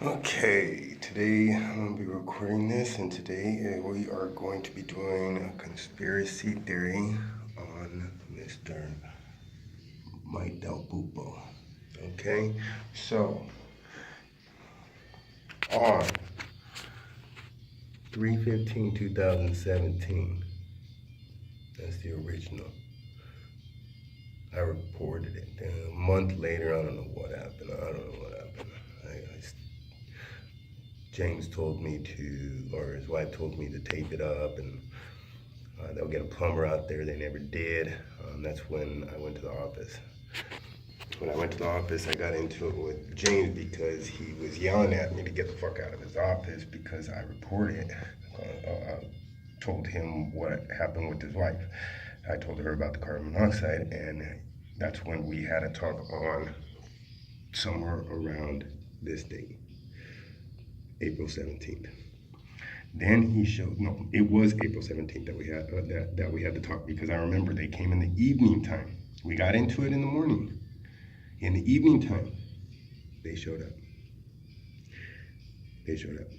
Okay, today I'm going to be recording this, and today we are going to be doing a conspiracy theory on Mr. Mike Del Puppo. Okay, so on 3/15/2017, that's the original. I reported it. A month later, I don't know what happened. James told me to, or his wife told me to tape it up, and they'll get a plumber out there. They never did. That's when I went to the office. When I went to the office, I got into it with James because he was yelling at me to get the fuck out of his office because I reported, told him what happened with his wife. I told her about the carbon monoxide, and that's when we had a talk on somewhere around this date, April 17th. Then he showed, no, it was April 17th that we had that we had the talk, because I remember they came in the evening time. We got into it in the morning. In the evening time, they showed up. They showed up.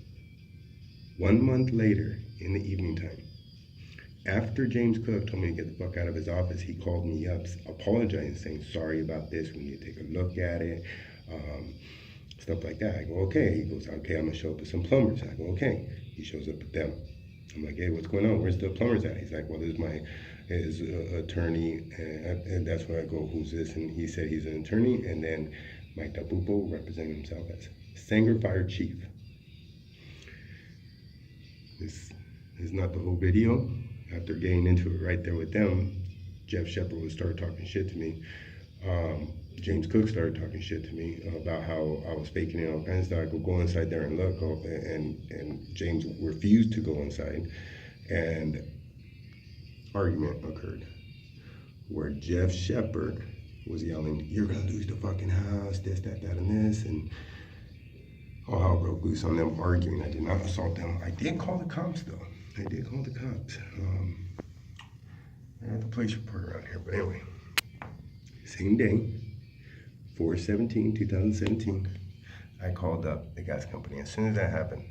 1 month later, in the evening time, after James Cook told me to get the fuck out of his office, he called me up apologizing, saying, sorry about this, we need to take a look at it, stuff like that. I go, okay. He goes, okay, I'm going to show up with some plumbers. I go, okay. He shows up with them. I'm like, hey, what's going on? Where's the plumbers at? He's like, well, this is his attorney. And that's where I go, who's this? And he said he's an attorney. And then Mike Del Puppo representing himself as Sanger Fire Chief. This is not the whole video. After getting into it right there with them, Jeff Shepard would start talking shit to me. James Cook started talking shit to me about how I was faking it, all kinds of stuff. I could go inside there and look, and James refused to go inside, and argument occurred where Jeff Shepard was yelling, "You're gonna lose the fucking house, this, that, and this," and all hell broke loose on them arguing. I did not assault them. I did call the cops though. I did call the cops. I have the police report around here, but anyway, same day. 4/17/2017, I called up the gas company. As soon as that happened,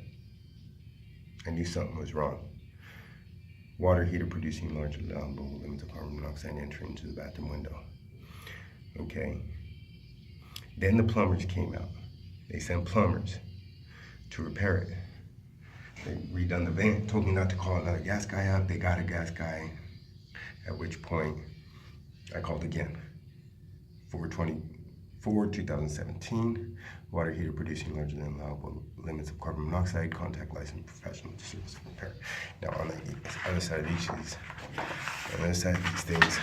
I knew something was wrong. Water heater producing large allowable limits of carbon monoxide entering into the bathroom window. Okay. Then the plumbers came out. They sent plumbers to repair it. They redone the vent, told me not to call another gas guy up. They got a gas guy, at which point I called again. 4/24/2017, water heater producing larger than allowable limits of carbon monoxide, contact licensed professional service repair. Now on the other side of these things,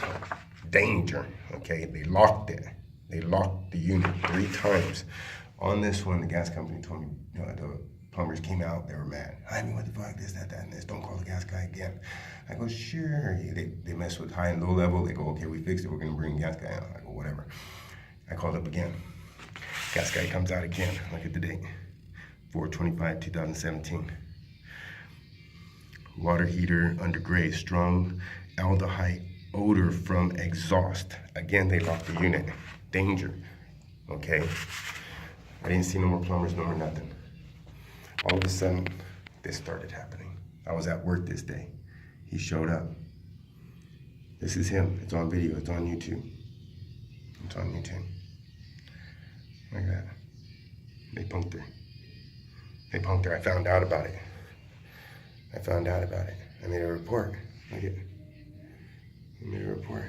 danger, okay? They locked it. They locked the unit 3 times. On this one, the gas company told me, the plumbers came out, they were mad. I mean, what the fuck, this, that, and this, don't call the gas guy again. I go, sure. They mess with high and low level. They go, okay, we fixed it, we're gonna bring the gas guy out. I go, whatever. I called up again. Gas guy comes out again. Look at the date. 4/25/2017. Water heater under gray, strong aldehyde odor from exhaust. Again, they locked the unit. Danger. Okay. I didn't see no more plumbers, no more nothing. All of a sudden, this started happening. I was at work this day. He showed up. This is him. It's on video. It's on YouTube. It's on YouTube. Look at that. They punked her. They punked her. I found out about it. I made a report. Look at it. I made a report.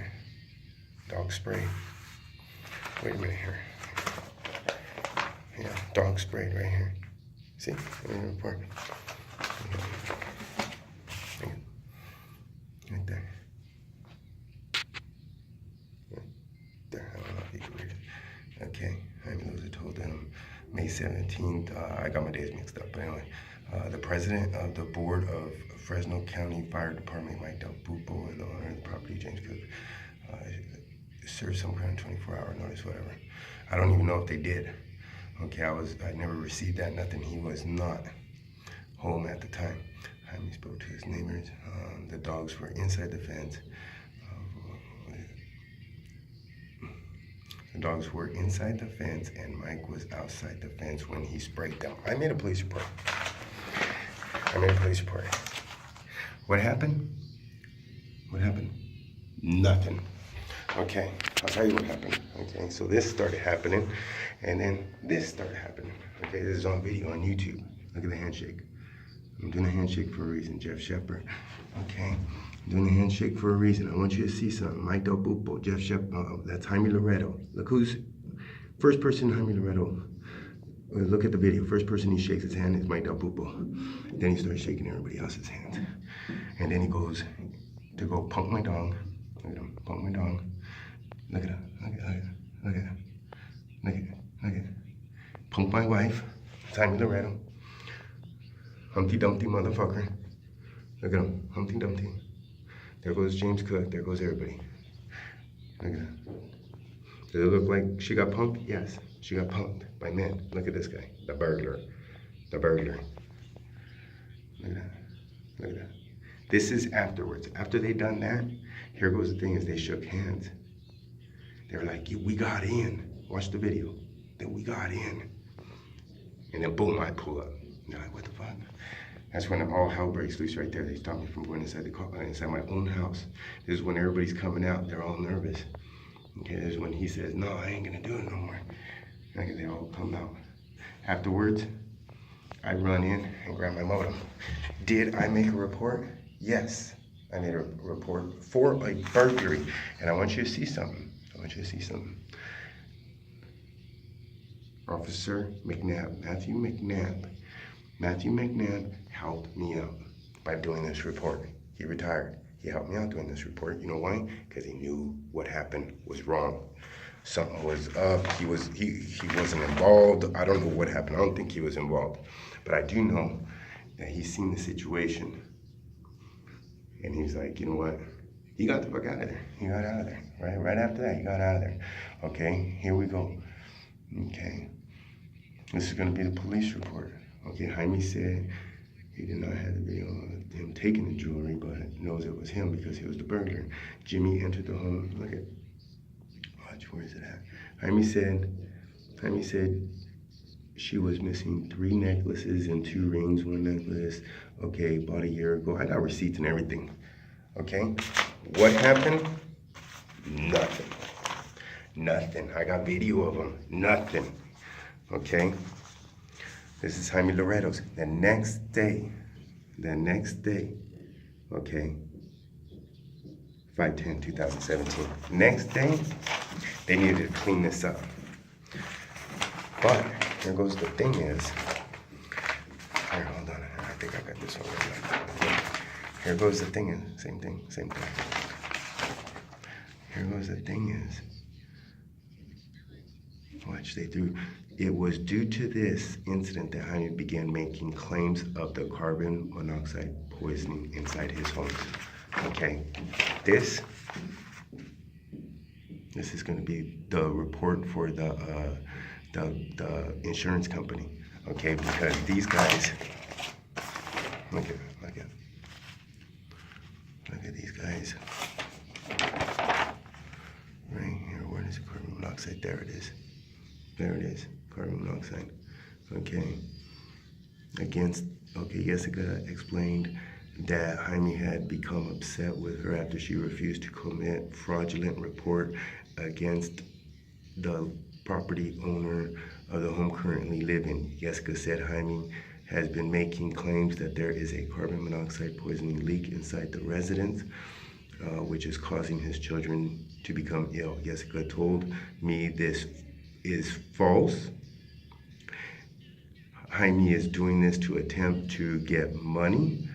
Dog spray. Wait a minute here. Yeah, dog sprayed right here. See? I made a report. Right there. There. I don't know if you can read it. Okay. I mean, those are told them May 17th. I got my days mixed up, but anyway. The president of the board of Fresno County Fire Department, Mike Del Puppo, and the owner of the property, James Cook, served some kind of 24-hour notice, whatever. I don't even know if they did. Okay, I never received that, nothing. He was not home at the time. I spoke to his neighbors. The dogs were inside the fence. The dogs were inside the fence and Mike was outside the fence when he sprayed them. I made a police report. What happened? What happened? Nothing. Okay, I'll tell you what happened. Okay, so this started happening, and then this started happening. Okay, this is on video on YouTube. Look at the handshake. I'm doing a handshake for a reason, Jeff Shepard. Okay, I'm doing a handshake for a reason. I want you to see something. Mike Del Puppo, Jeff Shepard, that's Jaime Loretto. Look who's, first person Jaime Loretto. Look at the video. First person he shakes his hand is Mike Del Puppo. Then he starts shaking everybody else's hands. And then he goes to go punk my dog. Look at him, punk my dog. Look at him, look at him. Punk my wife, Jaime Loretto. Humpty Dumpty motherfucker. Look at him, Humpty Dumpty. There goes James Cook, there goes everybody. Look at him. Does it look like she got punked? Yes, she got punked by men. Look at this guy, the burglar. Look at that. This is afterwards. After they done that, here goes the thing is they shook hands. They were like, we got in. Watch the video. Then we got in. And then boom, I pull up. They're like, what the fuck? That's when all hell breaks loose right there. They stopped me from going inside the car, inside my own house. This is when everybody's coming out. They're all nervous. Okay, this is when he says, no, I ain't gonna do it no more. And they all come out. Afterwards, I run in and grab my modem. Did I make a report? Yes, I made a report for a burglary. And I want you to see something. Officer McNabb, Matthew McNabb helped me out by doing this report. He retired. He helped me out doing this report. You know why? Because he knew what happened was wrong. Something was up. He wasn't involved. I don't know what happened. I don't think he was involved. But I do know that he's seen the situation. And he's like, you know what? He got the fuck out of there. He got out of there. Right after that, he got out of there. Okay, here we go. Okay. This is going to be the police report. Okay, Jaime said he did not have the video of him taking the jewelry, but knows it was him because he was the burglar. Jimmy entered the home. Look at, watch, where is it at? Jaime said she was missing 3 necklaces and 2 rings, 1 necklace. Okay, about a year ago. I got receipts and everything. Okay, what happened? Nothing. I got video of them. Nothing. Okay. This is Jaime Loretto's. The next day, okay, 5/10/2017. Next day, they needed to clean this up. But here goes the thing is, here, hold on, I think I got this one right. Here goes the thing is, same thing. Here goes the thing is, watch, it was due to this incident that Jaime began making claims of the carbon monoxide poisoning inside his home. Okay, this is going to be the report for the insurance company. Okay, because these guys, look at these guys. Right here, where is the carbon monoxide? There it is, carbon monoxide. Okay, Jessica explained that Jaime had become upset with her after she refused to commit fraudulent report against the property owner of the home currently living. Jessica said Jaime has been making claims that there is a carbon monoxide poisoning leak inside the residence, which is causing his children to become ill. Jessica told me this is false. Jaime is doing this to attempt to get money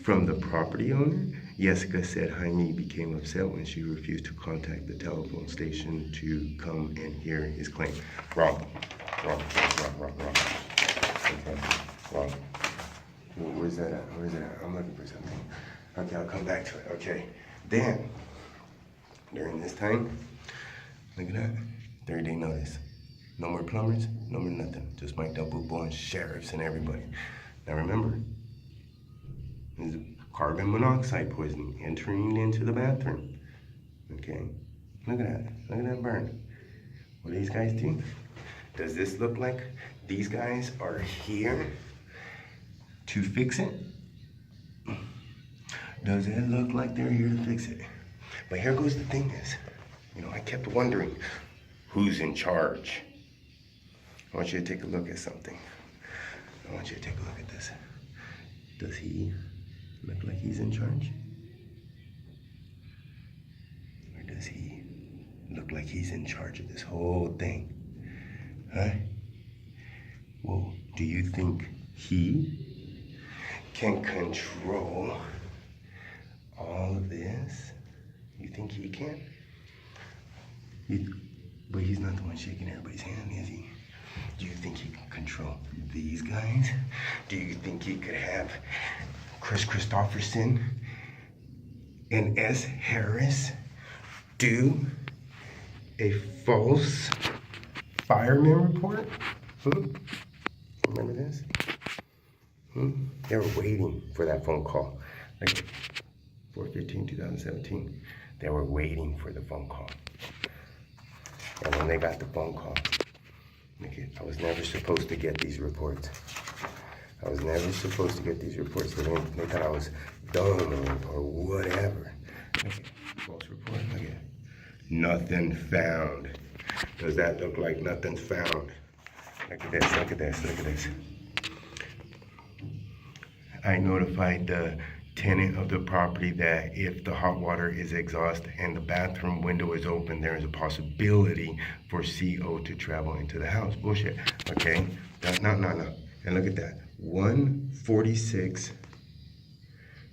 from the property owner. Jessica said Jaime became upset when she refused to contact the telephone station to come and hear his claim. Wrong. Okay, wrong. Where's that at? I'm looking for something. Okay, I'll come back to it. Okay, then, during this time, look at that, 30-day notice. No more plumbers, no more nothing. Just Mike Del Puppo and sheriffs and everybody. Now remember, there's carbon monoxide poisoning entering into the bathroom. Okay, look at that burn. What do these guys do? Does this look like these guys are here to fix it? Does it look like they're here to fix it? But here goes the thing is, I kept wondering, who's in charge? I want you to take a look at something. I want you to take a look at this. Does he look like he's in charge? Or does he look like he's in charge of this whole thing? Huh? Well, do you think he can control all of this? You think he can? But he's not the one shaking everybody's hand, is he? Do you think he can control these guys? Do you think he could have Chris Christopherson and S. Harris do a false fireman report? Remember this? They were waiting for that phone call. Like 4/15/2017. They were waiting for the phone call. And when they got the phone call, I was never supposed to get these reports. I was never supposed to get these reports. They thought I was dumb or whatever. Look at false report. Look at nothing found. Does that look like nothing's found? Look at this, look at this, look at this. I notified the tenant of the property that if the hot water is exhaust and the bathroom window is open, there is a possibility for CO to travel into the house. Bullshit, okay? No. And look at that, 1:46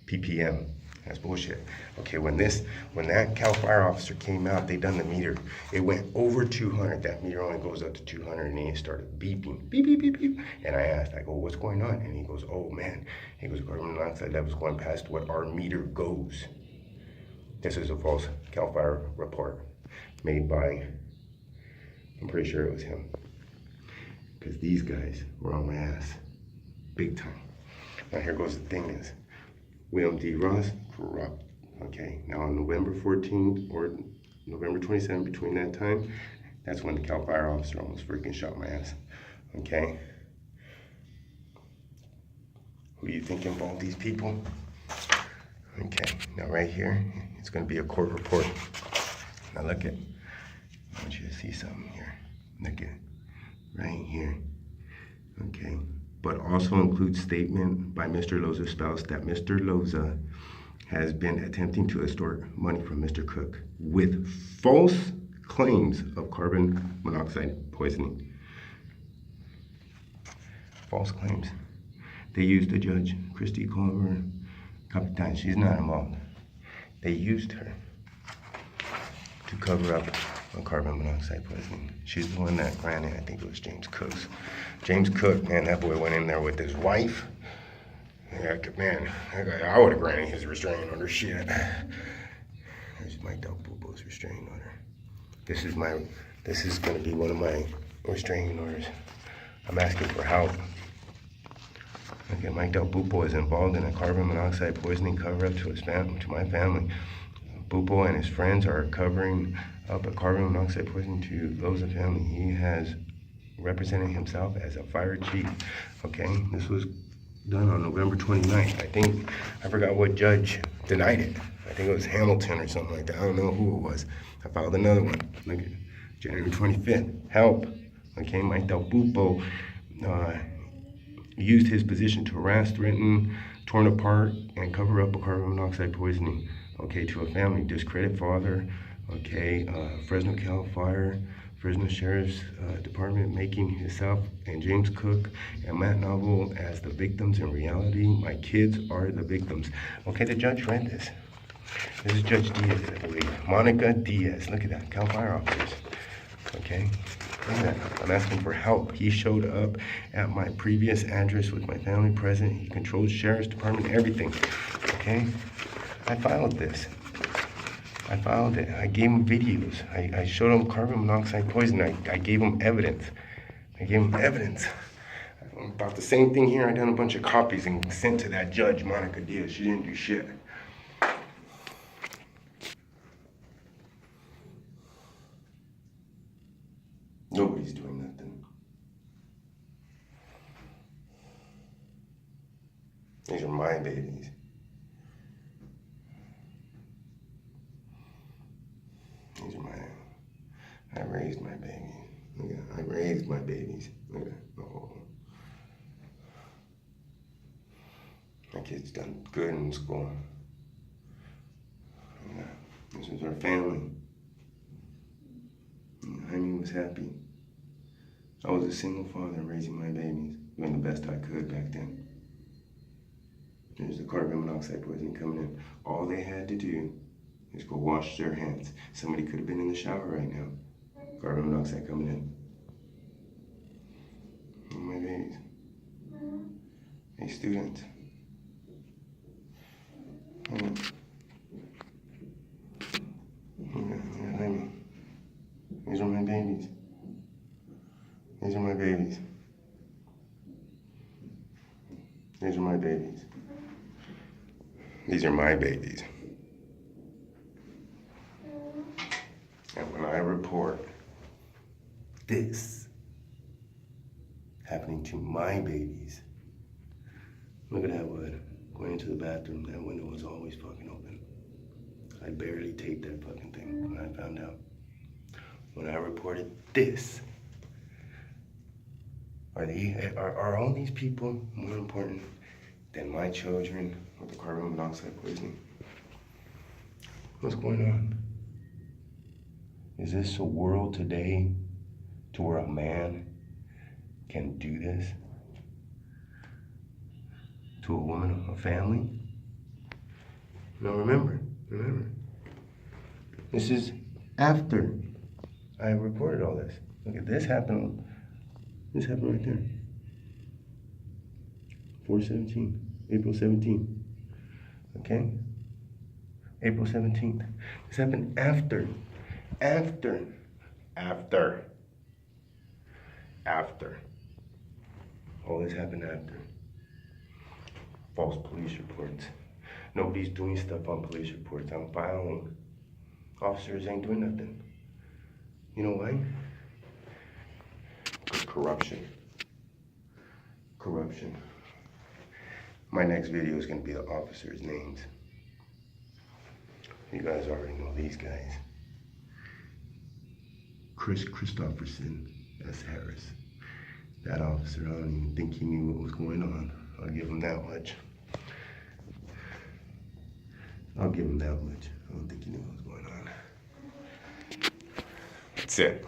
ppm. That's bullshit. Okay, when that CAL FIRE officer came out, they done the meter. It went over 200. That meter only goes up to 200, and he started beeping, beep, beep, beep, beep. And I asked, I go, what's going on? And he goes, oh man. He goes, carbon monoxide levels going past what our meter goes. This is a false CAL FIRE report made by, I'm pretty sure it was him. Because these guys were on my ass, big time. Now here goes the thing is, William D. Ross, corrupt. Okay, now on November 14th or November 27th, between that time, that's when the CAL FIRE officer almost freaking shot my ass. Okay? Who do you think involved these people? Okay, now right here, it's gonna be a court report. Now look at, I want you to see something here. Look at, right here. Okay. But also includes statement by Mr. Loza's spouse that Mr. Loza has been attempting to extort money from Mr. Cook with false claims of carbon monoxide poisoning. False claims. They used the judge, Christy Culver, Capitan. She's not involved. They used her to cover up on carbon monoxide poisoning. She's the one that granted, I think it was James Cook's. James Cook, man, that boy went in there with his wife. Yeah, man, I would have granted his restraining order. Shit. There's Mike Del Puppo's restraining order. This is gonna be one of my restraining orders. I'm asking for help. Okay, Mike Del Puppo is involved in a carbon monoxide poisoning cover-up to my family. Puppo and his friends are covering up a carbon monoxide poisoning to Loza family. He has represented himself as a fire chief. Okay, this was done on November 29th. I forgot what judge denied it. I think it was Hamilton or something like that. I don't know who it was. I filed another one. Look at January 25th. Help. Okay, Mike Del Puppo used his position to harass, threaten, torn apart, and cover up a carbon monoxide poisoning. Okay, to a family, discredit father. Okay, Fresno CAL-FIRE, Fresno Sheriff's Department making himself and James Cook and Matt Novel as the victims. In reality, my kids are the victims. Okay, the judge read this. This is Judge Diaz, I believe. Monica Diaz. Look at that, CAL FIRE officers. Okay, look at that. I'm asking for help. He showed up at my previous address with my family present. He controls Sheriff's Department, everything. Okay, I filed this. I filed it. I gave him videos. I showed him carbon monoxide poisoning. I gave him evidence. About the same thing here. I done a bunch of copies and sent to that judge, Monica Diaz. She didn't do shit. These are my babies. These are I raised my babies. Look at that. I raised my babies. Look at that. Oh. My kid's done good in school. Yeah. This was our family. Jaime was happy. I was a single father raising my babies, doing the best I could back then. There's the carbon monoxide poisoning coming in. All they had to do is go wash their hands. Somebody could have been in the shower right now. Carbon monoxide coming in. Oh, my babies. Hey, students. These are my babies. These are my babies. These are my babies. These are my babies. And when I report this happening to my babies, look at that wood. Going into the bathroom, that window was always fucking open. I barely taped that fucking thing when I found out. When I reported this, are all these people more important than my children with the carbon monoxide poisoning? What's going on? Is this a world today to where a man can do this to a woman, a family? No, remember, this is after I reported all this. Look at this happened. This happened right there. 4/17, April 17th. Okay? April 17th. This happened after. All this happened after. False police reports. Nobody's doing stuff on police reports. I'm filing. Officers ain't doing nothing. You know why? Corruption. My next video is going to be the officers' names. You guys already know these guys. Christopherson, S. Harris. That officer, I don't even think he knew what was going on. I'll give him that much. I don't think he knew what was going on. That's it.